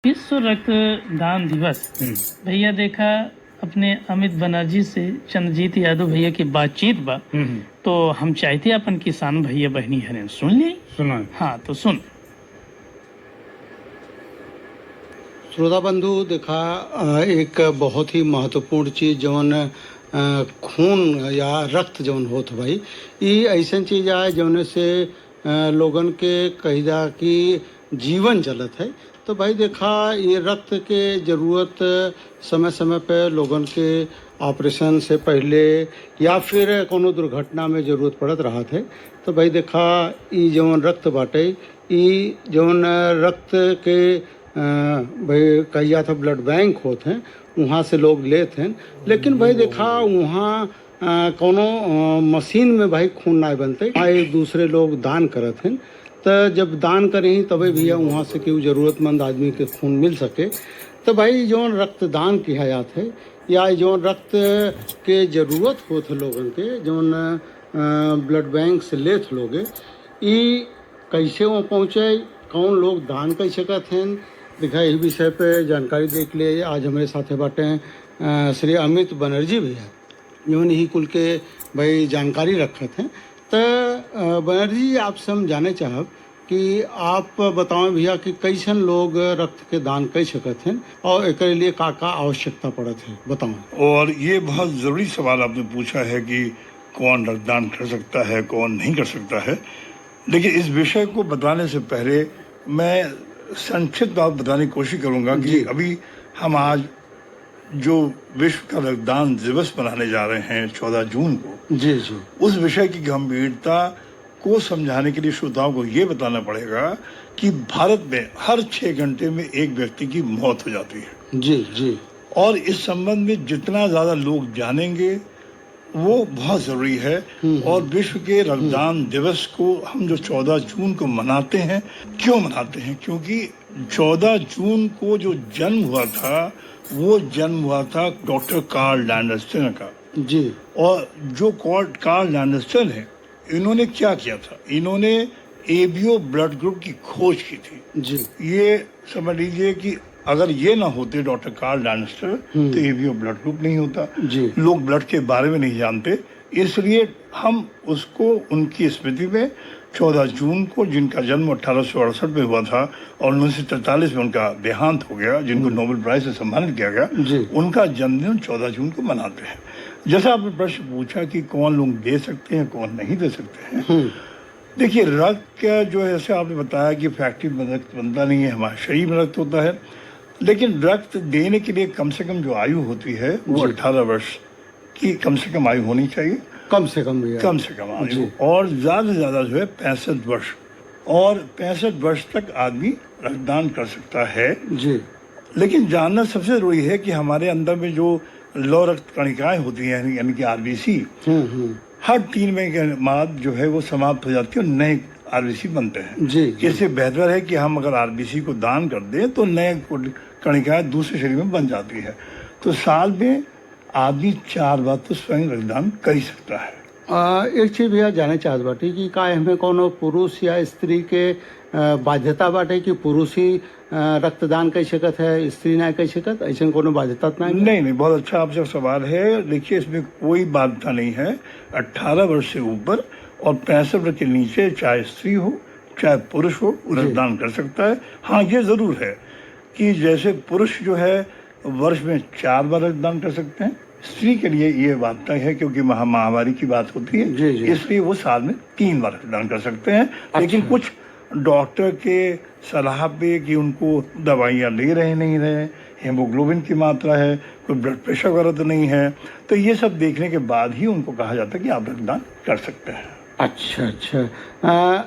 विश्व रक्तदान दिवस भैया देखा अपने अमित बनर्जी से चंद्रजीत यादव भैया की बातचीत बा तो हम चाहते अपन किसान भैया बहनी हरे सुन ली सुना। हाँ तो सुन। श्रोता बंधु देखा एक बहुत ही महत्वपूर्ण चीज जौन खून या रक्त जौन होत भाई ये ऐसा चीज है जौन से लोगन के कहिदा कि जीवन चलत है। तो भाई देखा ये रक्त के जरूरत समय समय पे लोगन के ऑपरेशन से पहले या फिर कोनो दुर्घटना में जरूरत पड़त रहा थे। तो भाई देखा ये जौन रक्त बाटे ये जौन रक्त के भाई कहिया था ब्लड बैंक होते हैं वहाँ से लोग लेते हैं। लेकिन भाई देखा वहाँ कोनो मशीन में भाई खून ना बनते भाई दूसरे लोग दान करत हैं। तो जब दान करें तभी भैया वहाँ से क्यों ज़रूरतमंद आदमी के खून मिल सके। तो भाई जौन रक्तदान किया जाता है या जौन रक्त के ज़रूरत होते लोगों के जौन ब्लड बैंक से लेते लोग ये कैसे वहाँ पहुँचे कौन लोग दान कर सकत हैं दिखा इस विषय पे जानकारी देख लिए आज हमारे साथ बाटे हैं श्री अमित बनर्जी भैया जौन ही कुल के भाई जानकारी रखत हैं। तो बनर्जी आपसे हम जाने चाहब कि आप बताओ भैया कि कैसन लोग रक्त के दान कर सकते हैं और एक लिए का आवश्यकता पड़त है बताओ। और ये बहुत ज़रूरी सवाल आपने पूछा है कि कौन रक्तदान कर सकता है कौन नहीं कर सकता है। लेकिन इस विषय को बताने से पहले मैं संक्षिप्त बात बताने की कोशिश करूंगा कि अभी हम आज जो विश्व का रक्तदान दिवस मनाने जा रहे हैं 14 जून को जी उस विषय की गंभीरता को समझाने के लिए श्रोताओं को ये बताना पड़ेगा कि भारत में हर 6 घंटे में एक व्यक्ति की मौत हो जाती है। जी और इस संबंध में जितना ज्यादा लोग जानेंगे वो बहुत जरूरी है। और विश्व के रक्तदान दिवस को हम जो 14 जून को मनाते हैं क्यों मनाते हैं क्योंकि 14 जून को जो जन्म हुआ था वो जन्म हुआ था डॉक्टर कार्ल लैंडरसन का। जी और जो कार्ल लैंडरसन है इन्होंने क्या किया था इन्होंने एबीओ ब्लड ग्रुप की खोज की थी। जी ये समझ लीजिए कि अगर ये ना होते डॉक्टर कार्ल लैंडरसन तो एबीओ ब्लड ग्रुप नहीं होता। जी लोग ब्लड के बारे में नहीं जानते इसलिए हम उसको उनकी स्मृति में 14 जून को जिनका जन्म 1868 में हुआ था और 1943 में उनका देहांत हो गया जिनको नोबेल प्राइज से सम्मानित किया गया उनका जन्मदिन 14 जून को मनाते हैं। जैसा आपने प्रश्न पूछा कि कौन लोग दे सकते हैं कौन नहीं दे सकते हैं। देखिए रक्त का जो है जैसे आपने बताया कि फैक्ट्री में रक्त बनता नहीं है हमारे शरीर में रक्त होता है। लेकिन रक्त देने के लिए कम से कम जो आयु होती है वो 18 वर्ष की कम से कम आयु होनी चाहिए। कम से कम आयु और ज्यादा से ज्यादा जो है 65 वर्ष और 65 वर्ष तक आदमी रक्तदान कर सकता है। जी लेकिन जानना सबसे जरूरी है कि हमारे अंदर में जो लौ रक्त कणिकाएं होती हैं यानी कि आरबीसी हर 3 महीने के बाद जो है वो समाप्त हो जाती है और नए आरबीसी बनते हैं। इससे बेहतर है कि हम अगर आरबीसी को दान कर दें तो नए कणिकाएं दूसरे शरीर में बन जाती है। तो साल में आदमी 4 बार तो स्वयं रक्तदान कर ही सकता है। एक चीज भैया जाने चाहत बाटे कि का हमें कोनो पुरुष या स्त्री के बाध्यता बाटे कि पुरुष ही रक्तदान कर सकत है स्त्री ना कर सकत ऐसा कोनो बाध्यता नहीं बहुत अच्छा आपसे सवाल है। देखिए इसमें कोई बाध्यता नहीं है। 18 वर्ष से ऊपर और 65 वर्ष के नीचे चाहे स्त्री हो चाहे पुरुष हो रक्तदान कर सकता है। हाँ ये जरूर है कि जैसे पुरुष जो है वर्ष में 4 बार रक्तदान कर सकते हैं स्त्री के लिए ये बात तय है क्योंकि महामारी की बात होती है इसलिए वो साल में 3 बार रक्तदान कर सकते हैं। लेकिन कुछ डॉक्टर के सलाह पे कि उनको दवाइयाँ ले रहे नहीं रहे हेमोग्लोबिन की मात्रा है कोई ब्लड प्रेशर वगैरह तो नहीं है तो ये सब देखने के बाद ही उनको कहा जाता है कि आप रक्तदान कर सकते हैं।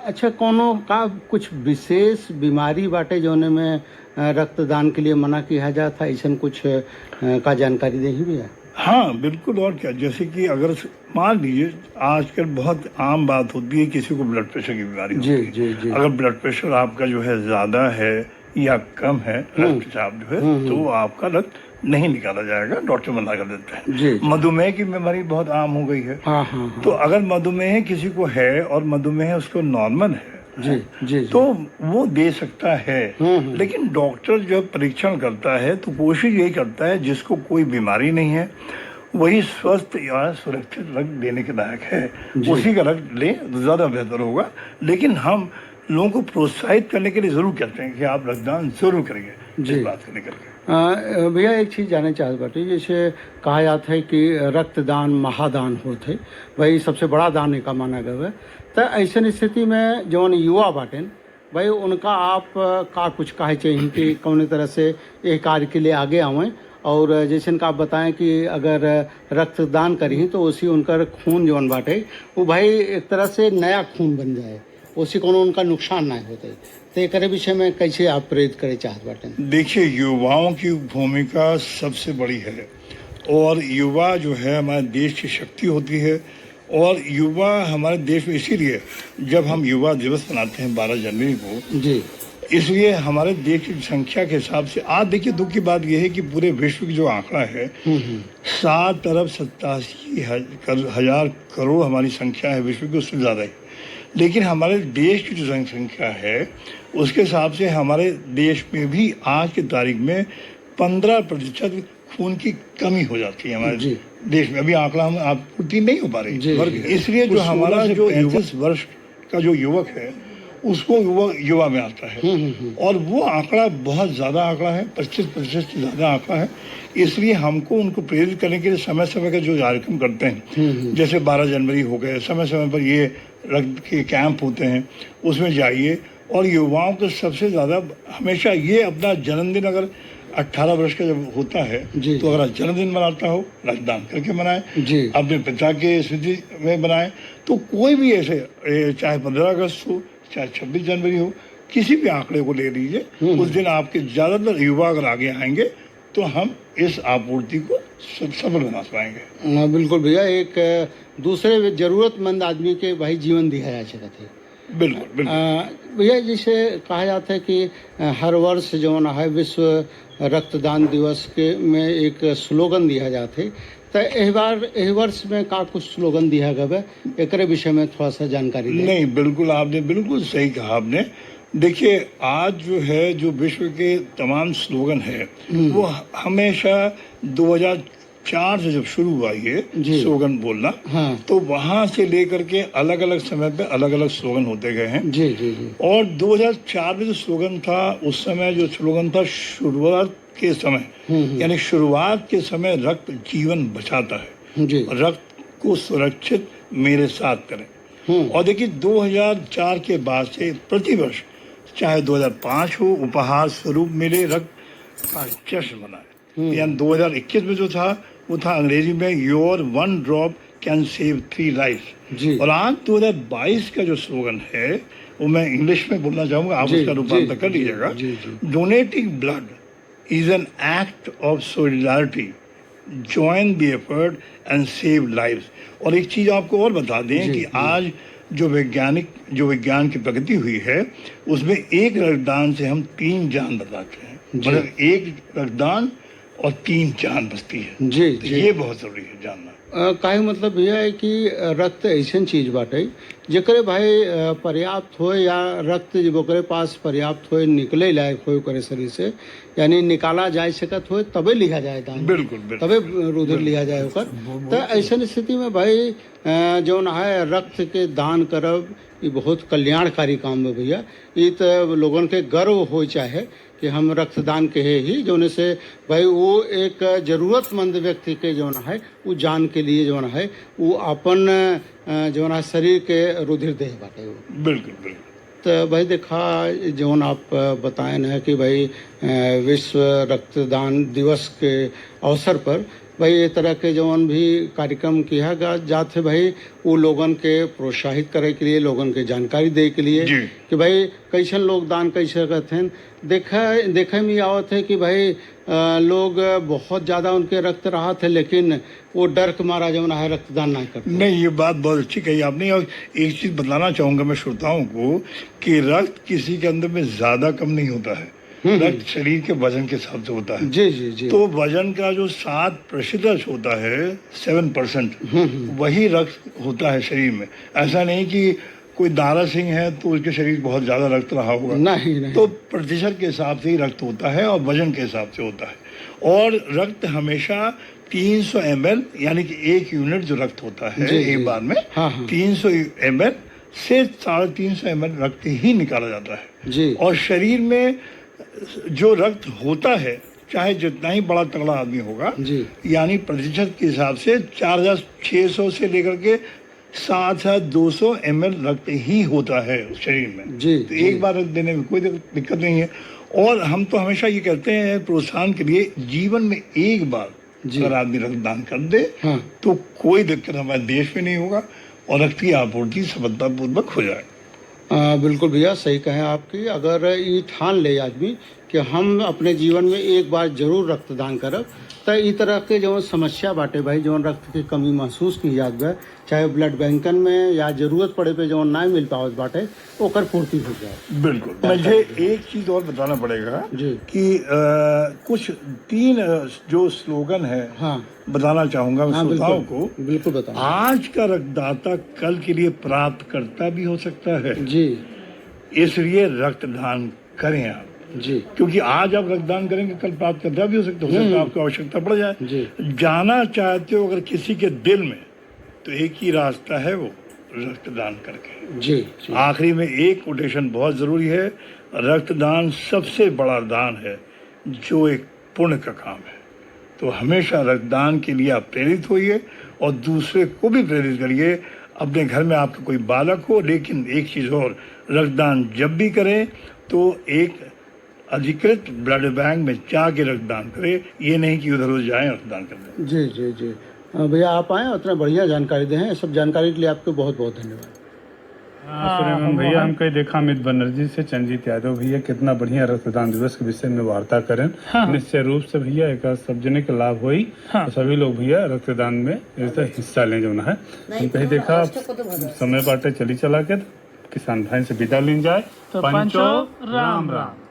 अच्छा कोनो का कुछ विशेष बीमारी बाटे जोने में रक्तदान के लिए मना किया जाता ऐसा कुछ का जानकारी दे ही भैया। हाँ बिल्कुल और क्या जैसे कि अगर मान लीजिए आजकल बहुत आम बात होती है किसी को ब्लड प्रेशर की बीमारी होती है। अगर ब्लड प्रेशर आपका जो है ज्यादा है या कम है रक्तचाप जो है तो आपका रक्त नहीं निकाला जाएगा डॉक्टर मना कर देते हैं। मधुमेह की बीमारी बहुत आम हो गई है। तो अगर मधुमेह किसी को है और मधुमेह उसको नॉर्मल है जी जी तो वो दे सकता है। लेकिन डॉक्टर जब परीक्षण करता है तो कोशिश यही करता है जिसको कोई बीमारी नहीं है वही स्वस्थ या सुरक्षित रक्त देने के लायक है उसी का रक्त लें तो ज़्यादा बेहतर होगा। लेकिन हम लोगों को प्रोत्साहित करने के लिए ज़रूर कहते हैं कि आप रक्तदान जरूर करेंगे इस बात को लेकर के। भैया एक चीज़ जानना चाहत बाटे, जैसे कहा जाता है कि रक्तदान महादान होते है, भाई सबसे बड़ा दान का माना गया है। तो ऐसे स्थिति में जौन युवा बाटेन भाई उनका आप का कुछ कहे चाहिए कि कौन तरह से ये कार्य के लिए आगे आवें, और जैसे आप बताएं कि अगर रक्तदान करी तो उसी उनका खून जौन बाटे वो भाई एक तरह से नया खून बन जाए, उसी को उनका नुकसान ना होते। तो एक विषय में कैसे आप प्रेरित करे चाहत बाटे? देखिए युवाओं की भूमिका सबसे बड़ी है और युवा जो है हमारे देश की शक्ति होती है। और युवा हमारे देश में इसीलिए जब हम युवा दिवस मनाते हैं 12 जनवरी को जी, इसलिए हमारे देश की संख्या के हिसाब से आज देखिए दुख की बात यह है कि पूरे विश्व की जो आंकड़ा है 7 अरब 87 हजार करोड़ हमारी संख्या है विश्व की, उससे ज़्यादा है। लेकिन हमारे देश की जो जनसंख्या है उसके हिसाब से हमारे देश में भी आज की तारीख में 15% खून की कमी हो जाती है हमारे देश में। अभी आंकड़ा हम आपूर्ति नहीं हो पा रही, इसलिए जो हमारा जो 35 वर्ष का जो युवक है उसको युवा में आता है और वो आंकड़ा बहुत ज़्यादा आंकड़ा है, 25% से ज़्यादा आंकड़ा है। इसलिए हमको उनको प्रेरित करने के लिए समय समय का जो कार्यक्रम करते हैं जैसे 12 जनवरी हो गए, समय समय पर ये रक्त के कैंप होते हैं उसमें जाइए। और युवाओं को सबसे ज़्यादा हमेशा ये अपना जन्मदिन अगर 18 वर्ष का जब होता है तो अगर जन्मदिन मनाता हो रक्तदान करके मनाए, अपने पिता के स्मृति में बनाए। तो कोई भी ऐसे चाहे 15 अगस्त हो चाहे 26 जनवरी हो, किसी भी आंकड़े को ले लीजिए, उस दिन आपके ज़्यादातर युवा अगर आगे आएंगे तो हम इस आपूर्ति को सफल बना पाएंगे। बिल्कुल भैया, एक दूसरे जरूरतमंद आदमी के भाई जीवन दिया जा सकता है। बिल्कुल बिल्कुल भैया, जिसे कहा जाता है कि हर वर्ष जो है विश्व रक्तदान दिवस के में एक स्लोगन दिया जाता है, तो एह वर्ष में का कुछ स्लोगन दिया गया है, एक विषय में थोड़ा सा जानकारी दें। नहीं, बिल्कुल आपने बिल्कुल सही कहा। आपने देखिए आज जो है जो विश्व के तमाम स्लोगन है वो हमेशा 2004 से जब शुरू हुआ ये स्लोगन बोलना, तो वहां से लेकर के अलग अलग समय पे अलग अलग स्लोगन होते गए हैं। जी जी जी। और 2004 में जो स्लोगन था उस समय जो स्लोगन था शुरुआत के समय, यानी शुरुआत के समय रक्त जीवन बचाता है, रक्त को सुरक्षित मेरे साथ करें। और देखिए 2004 के बाद से प्रतिवर्ष चाहे 2005 हो उपहार स्वरूप मिले रक्त का जश्न मनाए। यानी 2021 में जो था वो था अंग्रेजी में your one drop can save 3 life. और आज 2022 का जो स्लोगन है वो मैं इंग्लिश में बोलना चाहूंगा, आप उसका रूपांतर कर लीजिएगा। Donating blood is an act of solidarity. Join the effort and save lives. और एक चीज आपको और बता दें कि आज जो विज्ञान की प्रगति हुई है उसमें एक रक्तदान से हम 3 जान बचाते हैं। मतलब एक रक्तदान और 3 जान बचती है। तो ये बहुत जरूरी है जानना। काहे मतलब भैया है कि रक्त ऐसी चीज बाटे जेकरे भाई पर्याप्त हो या रक्त जोकरे पास पर्याप्त हो निकले लायक हो करे शरीर से, यानी निकाला जा सकत हो तबे लिया जाए दान, बिल्कुल तबे रुधिर लिया जाए ओकर। तो ऐसे स्थिति में भाई जौन है रक्त के दान करब ये बहुत कल्याणकारी काम है भैया। ये तो लोगन के गर्व हो चाहे कि हम रक्तदान के ही जोने से भाई वो एक जरूरतमंद व्यक्ति के जोन है वो जान के लिए जोन है वो अपन जोन है शरीर के रुधिर दे बाटे। बिल्कुल बिल्कुल। तो भाई देखा जोन आप बताए ना कि भाई विश्व रक्तदान दिवस के अवसर पर भाई ये तरह के जौन भी कार्यक्रम किया जाते भाई वो लोगन के प्रोत्साहित करे के लिए, लोगन के जानकारी दे के लिए कि भाई कैसे लोग दान कैसे करते हैं। देखे में आवत है कि भाई लोग बहुत ज़्यादा उनके रक्त रहा थे लेकिन वो डर के मारा जौन है रक्तदान नहीं करते। नहीं, ये बात बहुत अच्छी कही आपने। और एक चीज़ बताना चाहूँगा मैं श्रोताओं को कि रक्त किसी के अंदर में ज़्यादा कम नहीं होता है, रक्त शरीर के वजन के हिसाब से होता है। जी जी जी। तो वजन का जो 7% होता है 7% वही रक्त होता है शरीर में। ऐसा नहीं कि कोई दारा सिंह है तो उसके शरीर बहुत ज्यादा रक्त रहा होगा, नहीं नहीं। तो प्रतिशत के हिसाब से ही रक्त होता है और वजन के हिसाब से होता है। और रक्त हमेशा 300 ml यानी कि 1 यूनिट जो रक्त होता है जी, जी। एक बार में हाँ, हाँ। 300 300 ml से 350 ml रक्त ही निकाला जाता है जी। और शरीर में जो रक्त होता है चाहे जितना ही बड़ा तगड़ा आदमी होगा जी। यानी प्रतिशत के हिसाब से 4600 से लेकर के 7200 ml रक्त ही होता है उस शरीर में। जी, तो जी। एक बार रक्त देने में कोई दिक्कत नहीं है। और हम तो हमेशा ये कहते हैं प्रोत्साहन के लिए, जीवन में एक बार जी। अगर आदमी रक्तदान कर दे हाँ। तो कोई दिक्कत हमारे देश में नहीं होगा और रक्त की आपूर्ति सफलतापूर्वक हो जाए। बिल्कुल भैया, सही कहें आपकी। अगर ये ठान ले आदमी कि हम अपने जीवन में एक बार जरूर रक्तदान करब, तो ई तरह के जो समस्या बाटे भाई, जो रक्त की कमी महसूस की जात बा, चाहे ब्लड बैंकन में या जरूरत पड़े पे जो ना मिल पावत बाटे, ओकर पूर्ति हो जाए। बिल्कुल। मुझे एक चीज और बताना पड़ेगा जी। कि कुछ 3 जो स्लोगन है हाँ बताना चाहूंगा हाँ, श्रोताओं बिल्कुल को। बिल्कुल बताओ। आज का रक्तदाता कल के लिए प्राप्तकर्ता भी हो सकता है, जी इसलिए रक्तदान करें आप। जी क्योंकि आज आप रक्तदान करेंगे कल प्राप्तकर्ता भी हो सकता है, आपको आवश्यकता पड़ जाए। जी। जाना चाहते हो अगर किसी के दिल में, तो एक ही रास्ता है, वो रक्तदान करके। जी जी। आखिरी में एक कोटेशन बहुत जरूरी है, रक्तदान सबसे बड़ा दान है जो एक पुण्य का काम है। तो हमेशा रक्तदान के लिए आप प्रेरित होइए और दूसरे को भी प्रेरित करिए। अपने घर में आपका कोई बालक हो, लेकिन एक चीज और, रक्तदान जब भी करें तो एक अधिकृत ब्लड बैंक में जाके रक्तदान करें, ये नहीं कि उधर उधर जाएं रक्तदान करने। जी जी जी। भैया आप आए, उतना बढ़िया जानकारी दें। इस सब जानकारी के लिए आपको बहुत बहुत धन्यवाद। सुरेमन भैया, हम कहीं देखा अमित बनर्जी से चंद्रजीत यादव भैया कितना बढ़िया रक्तदान दिवस के विषय में वार्ता करें। हाँ। निश्चय रूप से भैया एक सार्वजनिक लाभ हुई। हाँ। तो सभी लोग भैया रक्तदान में हिस्सा लें जो है। हम कहीं देखा समय बाटे चली चला के किसान भाई से विदा लेन जाए। तो पंचो राम राम।